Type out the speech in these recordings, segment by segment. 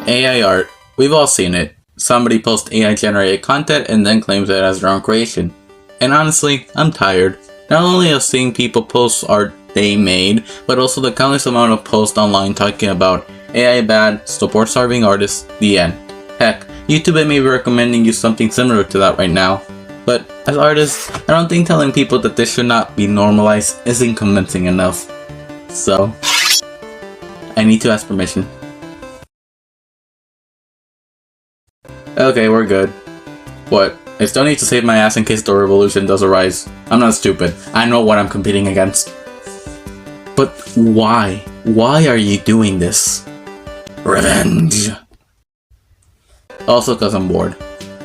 AI art. We've all seen it. Somebody posts AI generated content and then claims it as their own creation. And honestly, I'm tired. Not only of seeing people post art they made, but also the countless amount of posts online talking about AI bad, support starving artists, the end. Heck, YouTube may be recommending you something similar to that right now. But as artists, I don't think telling people that this should not be normalized isn't convincing enough. So, I need to ask permission. Okay, we're good. What? I still need to save my ass in case the revolution does arise. I'm not stupid. I know what I'm competing against. But why? Why are you doing this? Revenge! Also cause I'm bored.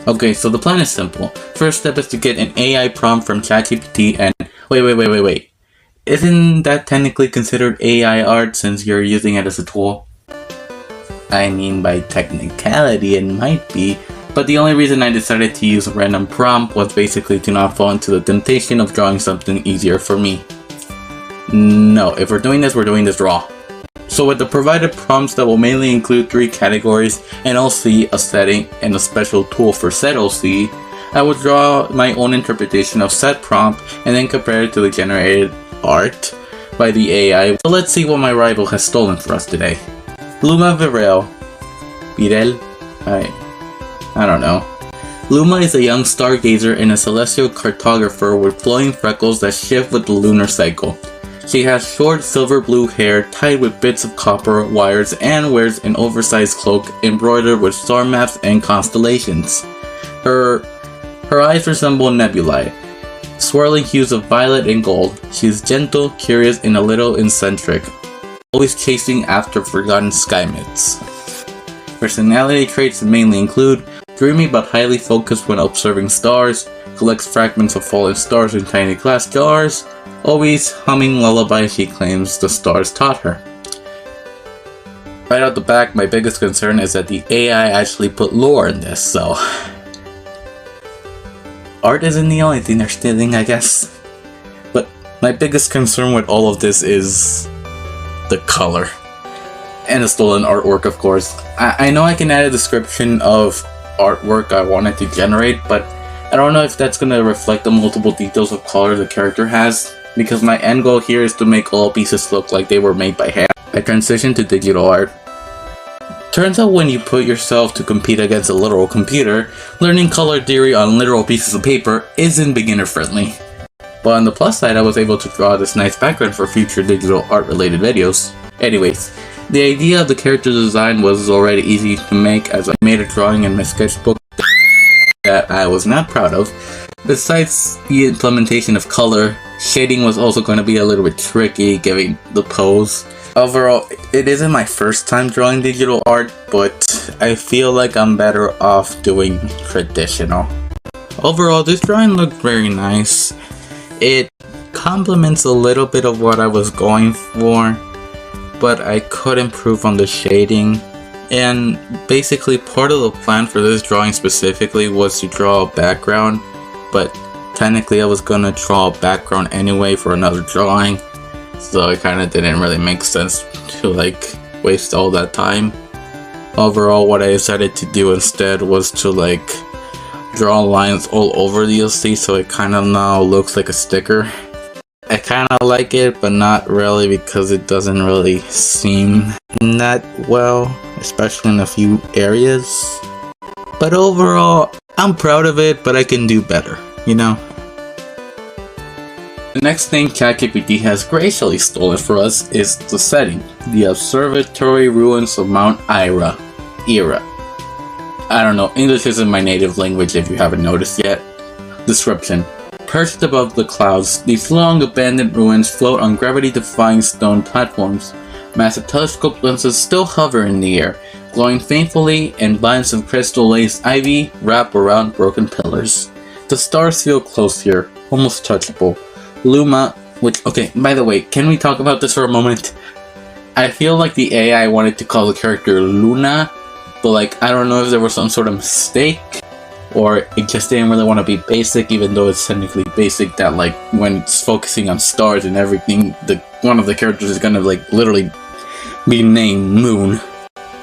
Okay, so the plan is simple. First step is to get an AI prompt from ChatGPT and... Wait. Isn't that technically considered AI art since you're using it as a tool? I mean, by technicality it might be, but the only reason I decided to use a random prompt was basically to not fall into the temptation of drawing something easier for me. No, if we're doing this raw. So with the provided prompts that will mainly include 3 categories, an LC, a setting, and a special tool for said LC, I would draw my own interpretation of said prompt and then compare it to the generated art by the AI. So let's see what my rival has stolen for us today. Luma Virel. I don't know. Luma is a young stargazer and a celestial cartographer with flowing freckles that shift with the lunar cycle. She has short silver blue hair tied with bits of copper wires and wears an oversized cloak embroidered with star maps and constellations. Her eyes resemble nebulae, swirling hues of violet and gold. She is gentle, curious, and a little eccentric, always chasing after forgotten sky myths. Personality traits mainly include dreamy but highly focused when observing stars, collects fragments of fallen stars in tiny glass jars, always humming lullabies she claims the stars taught her. Right out the back, my biggest concern is that the AI actually put lore in this, so... art isn't the only thing they're stealing, I guess. But my biggest concern with all of this is... the color. And the stolen artwork, of course. I know I can add a description of artwork I wanted to generate, but I don't know if that's gonna reflect the multiple details of color the character has, because my end goal here is to make all pieces look like they were made by hand. I transitioned to digital art. Turns out when you put yourself to compete against a literal computer, learning color theory on literal pieces of paper isn't beginner friendly. But on the plus side, I was able to draw this nice background for future digital art related videos. Anyways, the idea of the character design was already easy to make, as I made a drawing in my sketchbook that I was not proud of. Besides the implementation of color, shading was also going to be a little bit tricky given the pose. Overall, it isn't my first time drawing digital art, but I feel like I'm better off doing traditional. Overall, this drawing looked very nice. It complements a little bit of what I was going for, but I could improve on the shading. And basically part of the plan for this drawing specifically was to draw a background, but technically I was gonna draw a background anyway for another drawing, so it kinda didn't really make sense to like waste all that time. Overall, what I decided to do instead was to like draw lines all over the LC so it kinda now looks like a sticker. I kinda like it, but not really, because it doesn't really seem that well, especially in a few areas. But overall, I'm proud of it, but I can do better, you know? The next thing ChatGPT has graciously stolen for us is the setting, the observatory ruins of Mount Ira. I don't know, English isn't my native language if you haven't noticed yet. Description. Perched above the clouds, these long abandoned ruins float on gravity-defying stone platforms. Massive telescope lenses still hover in the air, glowing faintly, and lines of crystal-laced ivy wrap around broken pillars. The stars feel close here, almost touchable. Luma, which, okay, by the way, can we talk about this for a moment? I feel like the AI wanted to call the character Luna, but like, I don't know if there was some sort of mistake, or it just didn't really want to be basic, even though it's technically basic that like when it's focusing on stars and everything, one of the characters is gonna like literally be named Moon.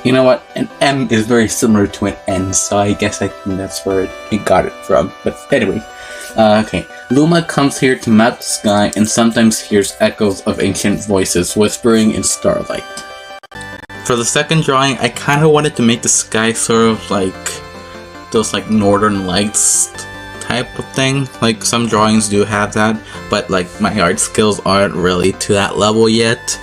You know what? An M is very similar to an N, so I guess I think that's where it got it from. But anyway, okay. Luma comes here to map the sky and sometimes hears echoes of ancient voices whispering in starlight. For the second drawing, I kind of wanted to make the sky sort of like those like northern lights type of thing. Like some drawings do have that, but like my art skills aren't really to that level yet.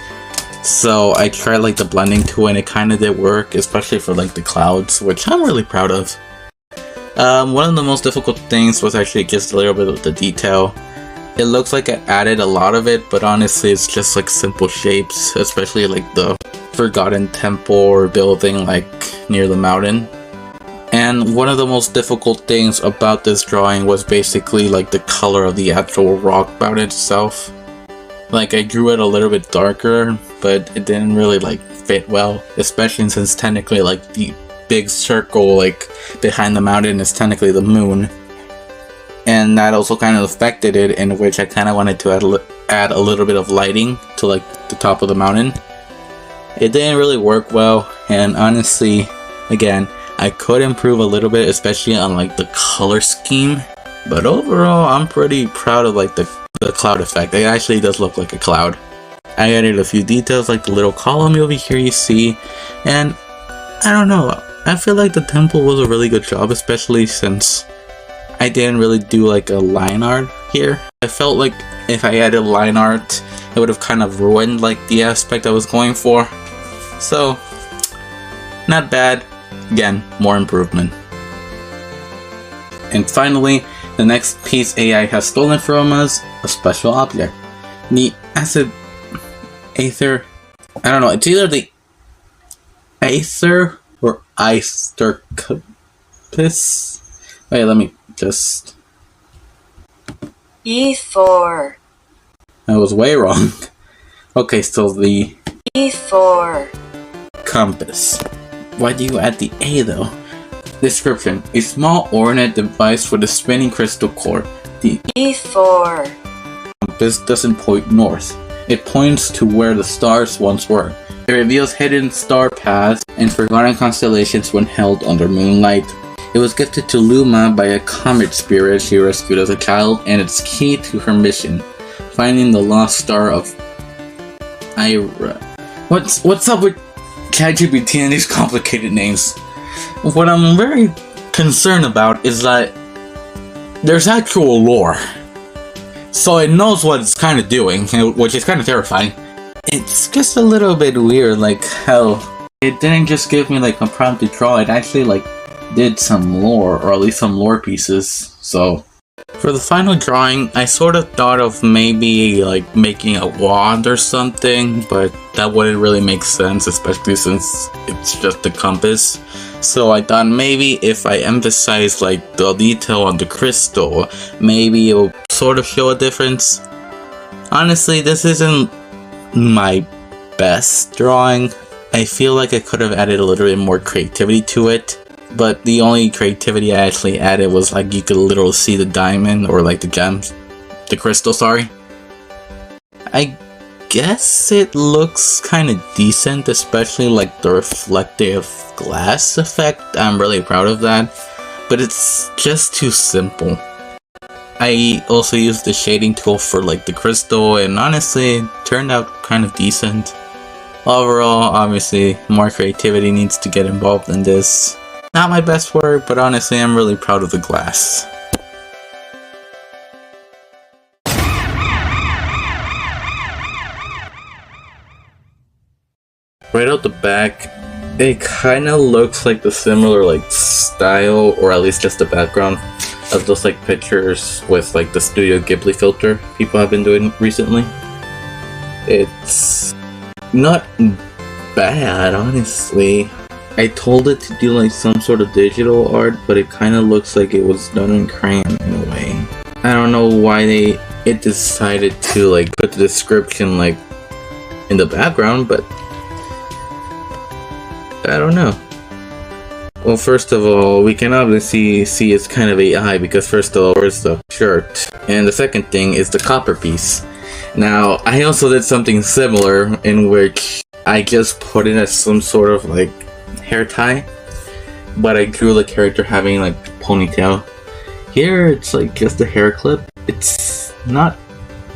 So I tried like the blending tool and it kind of did work, especially for like the clouds, which I'm really proud of. One of the most difficult things was actually just a little bit of the detail. It looks like I added a lot of it, but honestly it's just like simple shapes, especially like the forgotten temple or building like near the mountain. And one of the most difficult things about this drawing was basically like the color of the actual rock mountain itself. Like I drew it a little bit darker, but it didn't really like fit well, especially since technically like the big circle like behind the mountain is technically the moon. And that also kind of affected it, in which I kind of wanted to add a little bit of lighting to like the top of the mountain. It didn't really work well, and honestly, again, I could improve a little bit, especially on like the color scheme. But overall, I'm pretty proud of like the cloud effect. It actually does look like a cloud. I added a few details like the little column over here you see, and I don't know, I feel like the temple was a really good job, especially since I didn't really do like a line art here. I felt like if I added line art, it would have kind of ruined like the aspect I was going for. So, not bad. Again, more improvement. And finally, the next piece AI has stolen from us, a special object. The acid aether, I don't know, it's either the aether or Eistercopus. Wait, let me just... Ether. I was way wrong. Okay, so the Ether. compass. Why do you add the A though? Description: a small ornate device with a spinning crystal core. The Ether. compass doesn't point north. It points to where the stars once were. It reveals hidden star paths and forgotten constellations when held under moonlight. It was gifted to Luma by a comet spirit she rescued as a child, and it's key to her mission, finding the lost star of Ira. What's up with ChatGPT and these complicated names? What I'm very concerned about is that there's actual lore. So it knows what it's kind of doing, which is kind of terrifying. It's just a little bit weird, like how it didn't just give me like a prompt to draw, it actually like did some lore, or at least some lore pieces. So for the final drawing, I sort of thought of maybe like making a wand or something, but that wouldn't really make sense, especially since it's just the compass. So I thought maybe if I emphasize like the detail on the crystal, maybe it'll sort of show a difference. Honestly, this isn't my best drawing. I feel like I could have added a little bit more creativity to it, but the only creativity I actually added was like you could literally see the diamond, or like the gems, the crystal, sorry. I guess it looks kind of decent, especially like the reflective glass effect. I'm really proud of that, but it's just too simple. I also used the shading tool for like the crystal, and honestly it turned out kind of decent. Overall, obviously more creativity needs to get involved in this. Not my best work, but honestly I'm really proud of the glass. Right out the back, it kind of looks like the similar like style, or at least just the background of those like pictures with like the Studio Ghibli filter people have been doing recently. It's not bad, honestly. I told it to do like some sort of digital art, but it kind of looks like it was done in crayon in a way. I don't know why it decided to like put the description like in the background, but I don't know. Well, first of all, we can obviously see it's kind of AI, because first of all, there's the shirt, and the second thing is the copper piece. Now, I also did something similar, in which I just put in as some sort of like hair tie, but I drew the character having like ponytail. Here it's like just a hair clip. It's not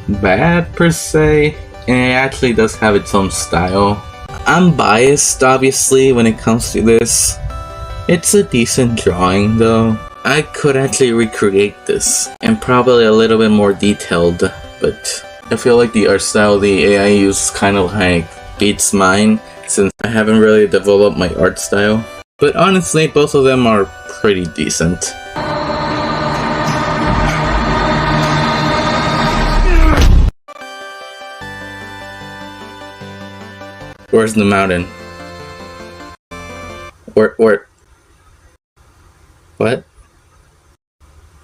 bad per se, and it actually does have its own style. I'm biased obviously when it comes to this. It's a decent drawing though. I could actually recreate this and probably a little bit more detailed, but I feel like the art style the AI uses kind of like beats mine since I haven't really developed my art style. But honestly, both of them are pretty decent. Where's the mountain? Where? What?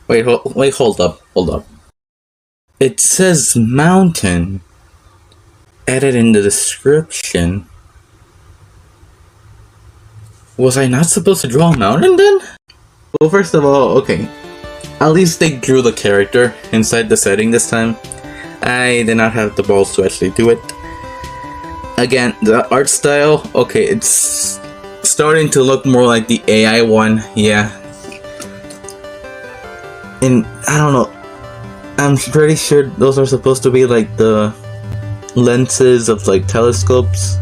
Wait, hold up. It says mountain. Added in the description. Was I not supposed to draw a mountain then? Well, first of all, okay. At least they drew the character inside the setting this time. I did not have the balls to actually do it. Again, the art style, okay, it's starting to look more like the AI one, yeah. And I don't know, I'm pretty sure those are supposed to be like the lenses of like telescopes,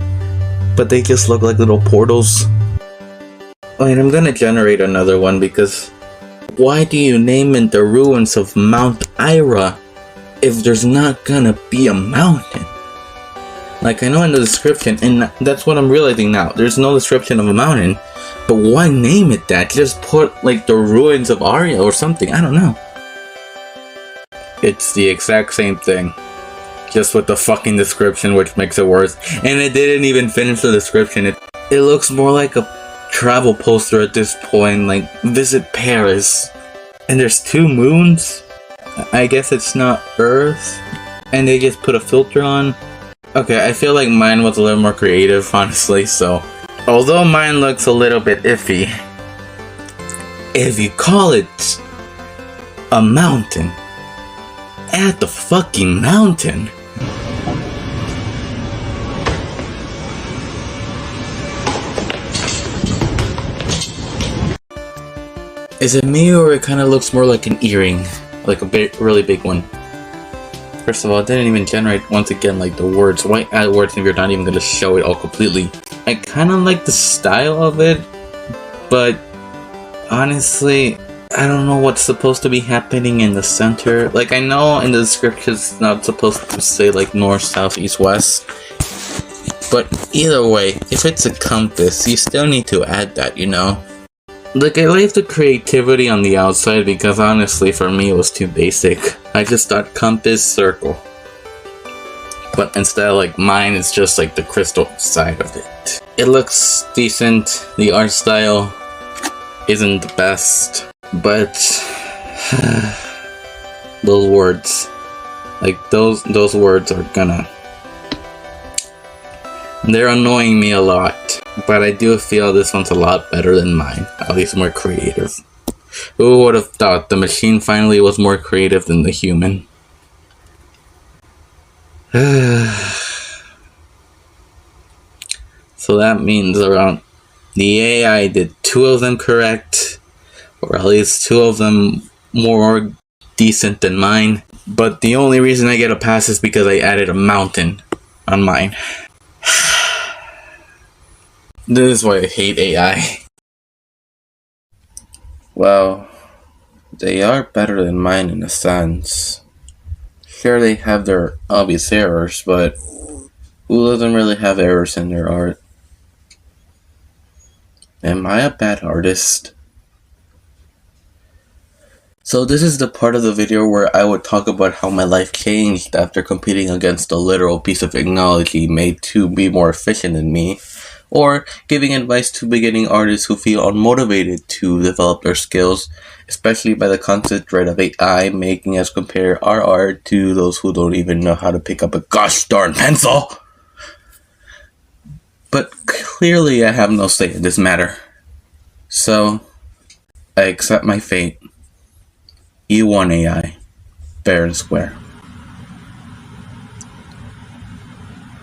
but they just look like little portals. Wait, I'm gonna generate another one because why do you name it the ruins of Mount Ira if there's not gonna be a mountain? Like, I know in the description, and that's what I'm realizing now, there's no description of a mountain, but why name it that? Just put like the ruins of Aria or something, I don't know. It's the exact same thing, just with the fucking description, which makes it worse. And it didn't even finish the description. It looks more like a travel poster at this point, like visit Paris. And there's 2 moons. I guess it's not Earth. And they just put a filter on. Okay, I feel like mine was a little more creative, honestly, so. Although mine looks a little bit iffy, if you call it a mountain, add the fucking mountain. Is it me or it kind of looks more like an earring? Like a really big one. First of all, it didn't even generate, once again, like the words. Why add words if you're not even going to show it all completely? I kind of like the style of it, but honestly, I don't know what's supposed to be happening in the center. Like, I know in the description it's not supposed to say like north, south, east, west. But either way, if it's a compass, you still need to add that, you know? Like, I like the creativity on the outside because honestly for me it was too basic. I just thought compass, circle. But instead, like, mine is just like the crystal side of it. It looks decent, the art style isn't the best, but those words, like those words are they're annoying me a lot. But I do feel this one's a lot better than mine, at least more creative. Who would have thought the machine finally was more creative than the human? So that means around the AI did 2 of them correct, or at least 2 of them more decent than mine. But the only reason I get a pass is because I added a mountain on mine. This is why I hate AI. Well, they are better than mine in a sense. Sure, they have their obvious errors, but who doesn't really have errors in their art? Am I a bad artist? So this is the part of the video where I would talk about how my life changed after competing against a literal piece of technology made to be more efficient than me, or giving advice to beginning artists who feel unmotivated to develop their skills, especially by the constant threat of AI making us compare our art to those who don't even know how to pick up a gosh darn pencil. But clearly I have no say in this matter. So, I accept my fate. You won, AI. Fair and square.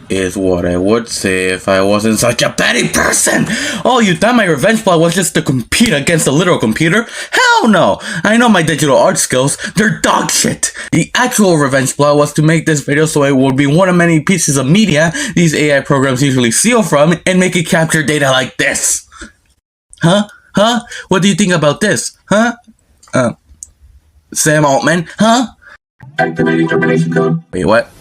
is what I would say if I wasn't such a petty person. Oh, you thought my revenge plot was just to compete against a literal computer? Hell no! I know my digital art skills, they're dog shit. The actual revenge plot was to make this video so it would be one of many pieces of media these AI programs usually steal from and make it capture data like this. Huh? Huh? What do you think about this? Huh? Sam Altman? Huh? Activating termination code. Wait, what?